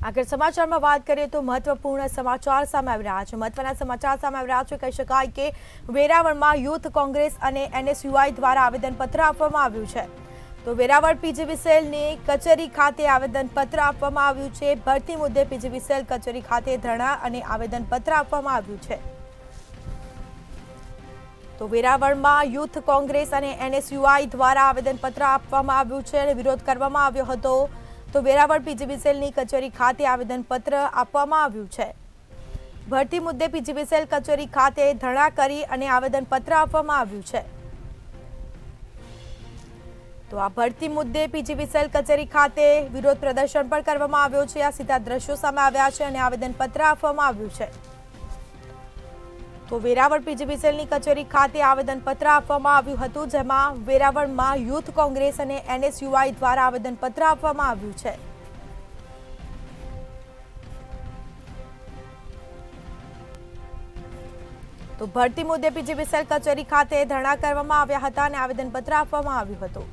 આગળ સમાચારમાં વાત કરીએ તો મહત્વપૂર્ણ સમાચાર સામે આવી રહ્યા છે। મહત્વના સમાચાર સામે આવી રહ્યા છે। કહી શકાય કે વેરાવળમાં યુથ કોંગ્રેસ અને એનએસયુઆઈ દ્વારા આવેદનપત્ર આપવામાં આવ્યું છે। તો વેરાવળ પીજીવીસીએલની કચેરી ખાતે આવેદનપત્ર આપવામાં આવ્યું છે। ભરતી મુદ્દે પીજીવીસીએલ કચેરી ખાતે ધરણા અને આવેદનપત્ર આપવામાં આવ્યું છે। તો વેરાવળમાં યુથ કોંગ્રેસ અને એનએસયુઆઈ દ્વારા આવેદનપત્ર આપવામાં આવ્યું છે અને વિરોધ કરવામાં આવ્યો હતો। તો વેરાવળ પીજીવીસીએલની કચેરી ખાતે આવેદનપત્ર આપવામાં આવ્યું છે। ભરતી મુદ્દે પીજીવીસીએલ કચેરી ખાતે ધરણા કરી અને આવેદનપત્ર આપવામાં આવ્યું છે। તો આ ભરતી મુદ્દે પીજીવીસીએલ કચેરી ખાતે વિરોધ પ્રદર્શન પણ કરવામાં આવ્યો છે। આ સીધા દ્રશ્યો સામે આવ્યા છે અને આવેદનપત્ર આપવામાં આવ્યું છે। તો વેરાવળ પીજીવીસીએલની કચેરી ખાતે આવેદનપત્ર આપવામાં આવ્યું હતું, જેમાં વેરાવળમાં યુથ કોંગ્રેસ અને એનએસયુઆઈ દ્વારા આવેદનપત્ર આપવામાં આવ્યું છે। તો ભરતી મુદ્દે પીજીવીસીએલ કચેરી ખાતે ધરણા કરવામાં આવ્યા હતા અને આવેદનપત્ર આપવામાં આવ્યું હતું।